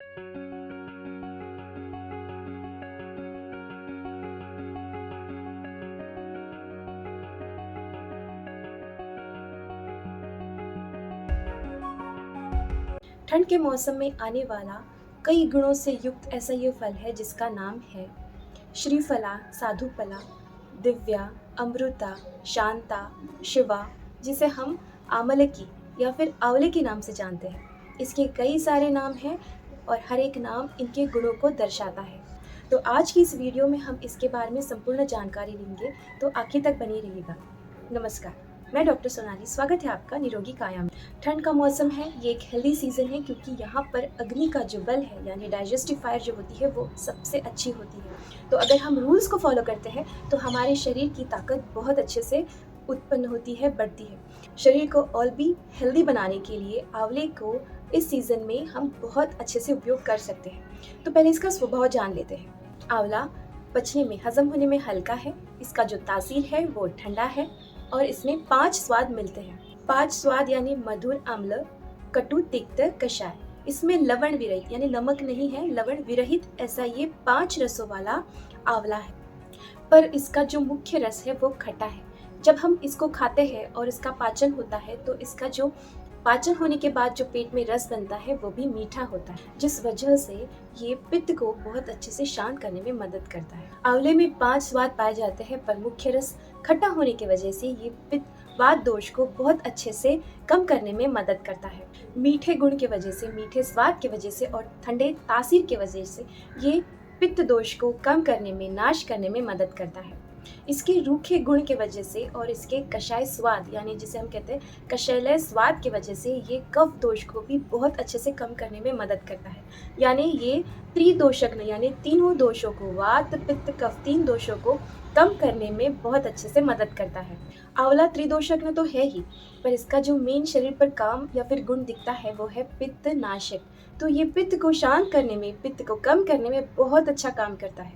ठंड के मौसम में आने वाला कई गुणों से युक्त ऐसा ये फल है जिसका नाम है श्रीफला, साधुफला, दिव्या, अमृता, शांता, शिवा, जिसे हम आमलकी या फिर आंवले के नाम से जानते हैं। इसके कई सारे नाम हैं और हर एक नाम इनके गुणों को दर्शाता है। तो आज की इस वीडियो में हम इसके बारे में संपूर्ण जानकारी लेंगे, तो आखिर तक बनी रहिएगा। नमस्कार, मैं डॉक्टर सोनाली, स्वागत है आपका निरोगी काया में। ठंड का मौसम है, ये एक हेल्दी सीज़न है क्योंकि यहाँ पर अग्नि का जो बल है यानी डाइजेस्टिव फायर जो होती है वो सबसे अच्छी होती है। तो अगर हम रूल्स को फॉलो करते हैं तो हमारे शरीर की ताकत बहुत अच्छे से उत्पन्न होती है, बढ़ती है। शरीर को और भी हेल्दी बनाने के लिए आंवले को इस सीज़न में हम बहुत अच्छे से उपयोग कर सकते हैं। तो पहले इसका स्वभाव जान लेते हैं। आंवला पचने में, हजम होने में हल्का है, इसका जो तासीर है वो ठंडा है और इसमें 5 स्वाद मिलते हैं। 5 स्वाद यानी मधुर, अम्ल, कटु, तिक्त, कषाय। इसमें लवण विरहित यानी नमक नहीं है, लवण विरहित ऐसा ये 5 रसों वाला आंवला है। पर इसका जो मुख्य रस है वो खट्टा है। जब हम इसको खाते हैं और इसका पाचन होता है तो इसका जो पाचन होने के बाद जो पेट में रस बनता है वो भी मीठा होता है, जिस वजह से ये पित्त को बहुत अच्छे से शांत करने में मदद करता है। आंवले में 5 स्वाद पाए जाते हैं पर मुख्य रस खट्टा होने की वजह से ये पित्त वात दोष को बहुत अच्छे से कम करने में मदद करता है। मीठे गुण की वजह से, मीठे स्वाद की वजह से और ठंडे तासीर की वजह से ये पित्त दोष को कम करने में, नाश करने में मदद करता है। इसके रूखे गुण की वजह से और इसके कषाय स्वाद यानी जिसे हम कहते हैं कषायलय स्वाद की वजह से ये कफ दोष को भी बहुत अच्छे से कम करने में मदद करता है। यानी ये त्रिदोषज्ञ यानी तीनों दोषों को, वात, पित्त, कफ, 3 दोषों को कम करने में बहुत अच्छे से मदद करता है। आंवला त्रिदोषज्ञ तो है ही, पर इसका जो मेन शरीर पर काम या फिर गुण दिखता है वो है पित्त नाशक। तो ये पित्त को शांत करने में, पित्त को कम करने में बहुत अच्छा काम करता है।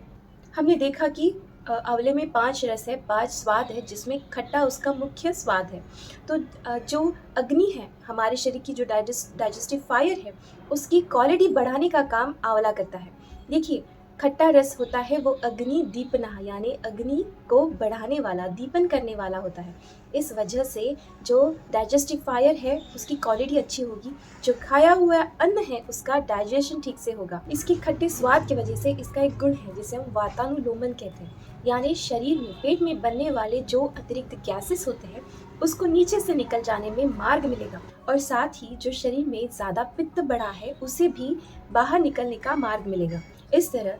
हमने देखा कि आंवले में 5 रस है, 5 स्वाद है, जिसमें खट्टा उसका मुख्य स्वाद है। तो जो अग्नि है हमारे शरीर की, जो डाइजेस्टिव फायर है, उसकी क्वालिटी बढ़ाने का काम आंवला करता है। देखिए, खट्टा रस होता है वो अग्नि दीपना यानी अग्नि को बढ़ाने वाला, दीपन करने वाला होता है। इस वजह से जो डाइजेस्टिव फायर है उसकी क्वालिटी अच्छी होगी, जो खाया हुआ अन्न है उसका डाइजेशन ठीक से होगा। इसके खट्टे स्वाद की वजह से इसका एक गुण है जिसे हम वातानुलोमन कहते हैं, यानी शरीर में, पेट में बनने वाले जो अतिरिक्त गैसेस होते हैं उसको नीचे से निकल जाने में मार्ग मिलेगा और साथ ही जो शरीर में ज़्यादा पित्त बढ़ा है उसे भी बाहर निकलने का मार्ग मिलेगा। इस तरह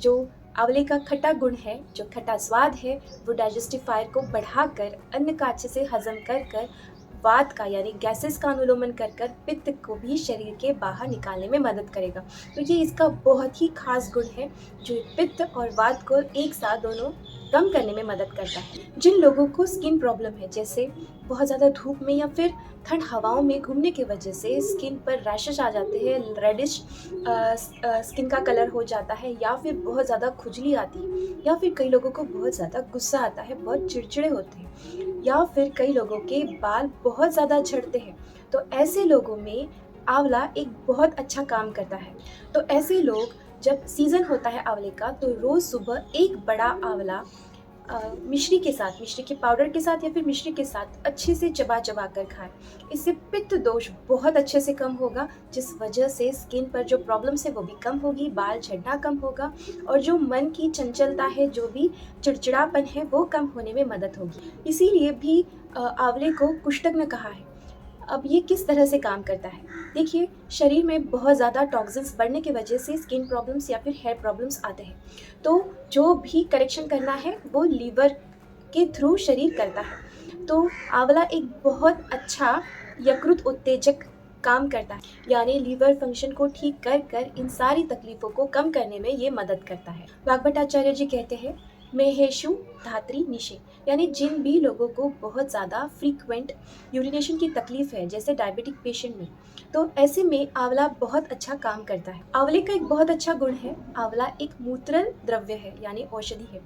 जो आंवले का खट्टा गुण है, जो खट्टा स्वाद है, वो डाइजेस्टिव फायर को बढ़ाकर अन्न का अच्छे से हजम कर वात का यानी गैसेस का अनुलोमन कर पित्त को भी शरीर के बाहर निकालने में मदद करेगा। तो ये इसका बहुत ही खास गुण है जो पित्त और वात को एक साथ दोनों कम करने में मदद करता है। जिन लोगों को स्किन प्रॉब्लम है, जैसे बहुत ज़्यादा धूप में या फिर ठंड हवाओं में घूमने की वजह से स्किन पर रैशेस आ जाते हैं, रेडिश स्किन का कलर हो जाता है, या फिर बहुत ज़्यादा खुजली आती है, या फिर कई लोगों को बहुत ज़्यादा गुस्सा आता है, बहुत चिड़चिड़े होते हैं, या फिर कई लोगों के बाल बहुत ज़्यादा झड़ते हैं, तो ऐसे लोगों में आंवला एक बहुत अच्छा काम करता है। तो ऐसे लोग जब सीज़न होता है आंवले का तो रोज़ सुबह एक बड़ा आंवला मिश्री के साथ, मिश्री के पाउडर के साथ या फिर मिश्री के साथ अच्छे से चबा चबा कर खाएं। इससे पित्त दोष बहुत अच्छे से कम होगा, जिस वजह से स्किन पर जो प्रॉब्लम्स है वो भी कम होगी, बाल झड़ना कम होगा और जो मन की चंचलता है, जो भी चिड़चिड़ापन है, वो कम होने में मदद होगी। इसीलिए भी आंवले को कुष्ठज्ञ कहा है। अब ये किस तरह से काम करता है? देखिए, शरीर में बहुत ज़्यादा टॉक्सिन्स बढ़ने की वजह से स्किन प्रॉब्लम्स या फिर हेयर प्रॉब्लम्स आते हैं, तो जो भी करेक्शन करना है वो लीवर के थ्रू शरीर करता है। तो आंवला एक बहुत अच्छा यकृत उत्तेजक काम करता है, यानी लीवर फंक्शन को ठीक कर इन सारी तकलीफ़ों को कम करने में ये मदद करता है। वाग्भटाचार्य जी कहते हैं, मेहेशु धात्री निशे, यानी जिन भी लोगों को बहुत ज़्यादा फ्रीक्वेंट यूरिनेशन की तकलीफ है, जैसे डायबिटिक पेशेंट में, तो ऐसे में आंवला बहुत अच्छा काम करता है। आंवले का एक बहुत अच्छा गुण है, आंवला एक मूत्रल द्रव्य है यानी औषधि है।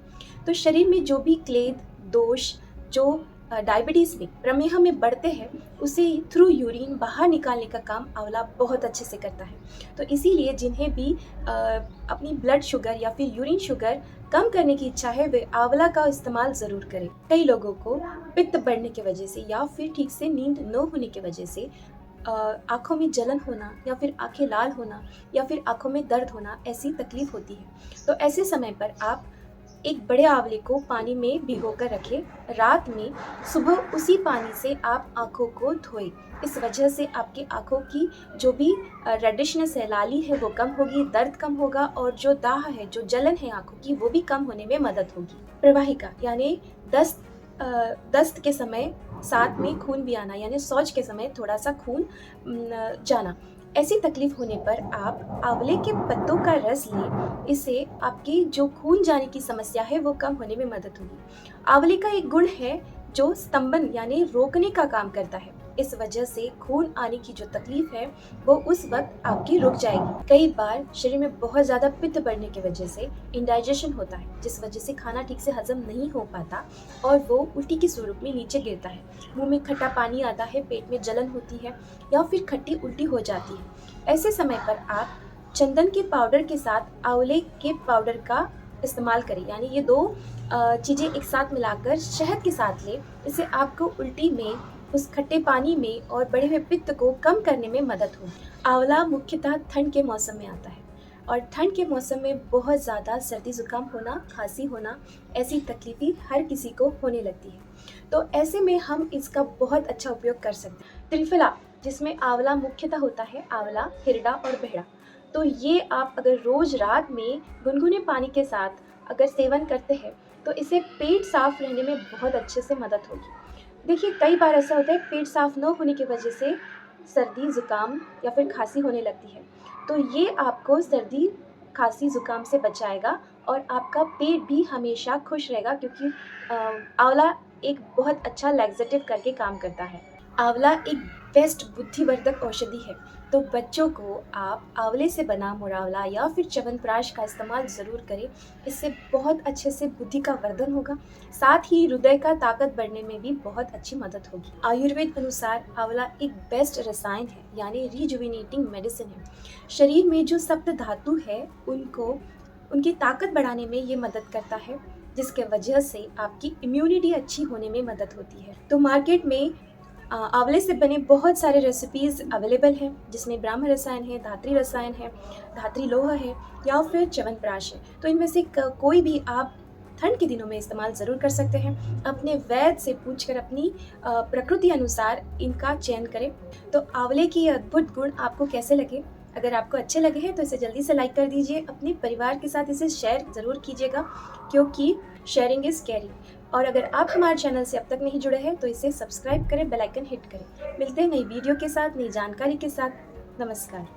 तो शरीर में जो भी क्लेद, दोष, जो डायबिटीज़ में, प्रमेह में बढ़ते हैं, उसे थ्रू यूरिन बाहर निकालने का काम आंवला बहुत अच्छे से करता है। तो इसीलिए जिन्हें भी अपनी ब्लड शुगर या फिर यूरिन शुगर कम करने की इच्छा है, वे आंवला का इस्तेमाल ज़रूर करें। कई लोगों को पित्त बढ़ने की वजह से या फिर ठीक से नींद न होने की वजह से आँखों में जलन होना या फिर आँखें लाल होना या फिर आँखों में दर्द होना, ऐसी तकलीफ़ होती है। तो ऐसे समय पर आप एक बड़े आंवले को पानी में भिगोकर रखें रात में, सुबह उसी पानी से आप आँखों को धोएं। इस वजह से आपकी आँखों की जो भी रेडिशनेस है, लाली है, वो कम होगी, दर्द कम होगा और जो दाह है, जो जलन है आँखों की, वो भी कम होने में मदद होगी। प्रवाहिका यानी दस्त के समय साथ में खून भी आना, यानी शौच के समय थोड़ा सा खून जाना, ऐसी तकलीफ होने पर आप आंवले के पत्तों का रस लें। इससे आपकी जो खून जाने की समस्या है वो कम होने में मदद होगी। आंवले का एक गुण है जो स्तंभन यानी रोकने का काम करता है। इस वजह से खून आने की जो तकलीफ है वो उस वक्त आपकी रुक जाएगी। कई बार शरीर में बहुत ज़्यादा पित्त बढ़ने की वजह से इंडाइजेशन होता है, जिस वजह से खाना ठीक से हजम नहीं हो पाता और वो उल्टी के स्वरूप में नीचे गिरता है। मुंह में खट्टा पानी आता है, पेट में जलन होती है या फिर खट्टी उल्टी हो जाती है। ऐसे समय पर आप चंदन के पाउडर के साथ आंवले के पाउडर का इस्तेमाल करें, यानी ये दो चीज़ें एक साथ मिलाकर शहद के साथ लें। इससे आपको उल्टी में, उस खट्टे पानी में और बढ़े हुए पित्त को कम करने में मदद हो। आंवला मुख्यतः ठंड के मौसम में आता है और ठंड के मौसम में बहुत ज़्यादा सर्दी ज़ुकाम होना, खांसी होना, ऐसी तकलीफ़ें हर किसी को होने लगती है। तो ऐसे में हम इसका बहुत अच्छा उपयोग कर सकते हैं। त्रिफला, जिसमें आंवला मुख्यतः होता है, आंवला, हिरडा और बेहड़ा, तो ये आप अगर रोज़ रात में गुनगुने पानी के साथ अगर सेवन करते हैं तो इससे पेट साफ रहने में बहुत अच्छे से मदद होगी। देखिए, कई बार ऐसा होता है पेट साफ न होने की वजह से सर्दी ज़ुकाम या फिर खांसी होने लगती है। तो ये आपको सर्दी, खांसी, ज़ुकाम से बचाएगा और आपका पेट भी हमेशा खुश रहेगा, क्योंकि आंवला एक बहुत अच्छा लैक्सेटिव करके काम करता है। आंवला एक बेस्ट बुद्धिवर्धक औषधि है, तो बच्चों को आप आंवले से बना मुरावला या फिर च्यवनप्राश का इस्तेमाल ज़रूर करें। इससे बहुत अच्छे से बुद्धि का वर्धन होगा, साथ ही हृदय का ताकत बढ़ने में भी बहुत अच्छी मदद होगी। आयुर्वेद अनुसार आंवला एक बेस्ट रसायन है, यानी रिजुविनेटिंग मेडिसिन है। शरीर में जो सप्त धातु है उनकी ताकत बढ़ाने में ये मदद करता है, जिसके वजह से आपकी इम्यूनिटी अच्छी होने में मदद होती है। तो मार्केट में आंवले से बने बहुत सारे रेसिपीज़ अवेलेबल हैं, जिसमें ब्राह्म रसायन है, धात्री लोह है या फिर च्यवनप्राश है। तो इनमें से कोई भी आप ठंड के दिनों में इस्तेमाल ज़रूर कर सकते हैं। अपने वैद्य से पूछकर अपनी प्रकृति अनुसार इनका चयन करें। तो आंवले की अद्भुत गुण आपको कैसे लगे? अगर आपको अच्छे लगे हैं तो इसे जल्दी से लाइक कर दीजिए। अपने परिवार के साथ इसे शेयर ज़रूर कीजिएगा, क्योंकि शेयरिंग इज़ केयरिंग। और अगर आप हमारे चैनल से अब तक नहीं जुड़े हैं तो इसे सब्सक्राइब करें, बेल आइकन हिट करें। मिलते हैं नई वीडियो के साथ, नई जानकारी के साथ। नमस्कार।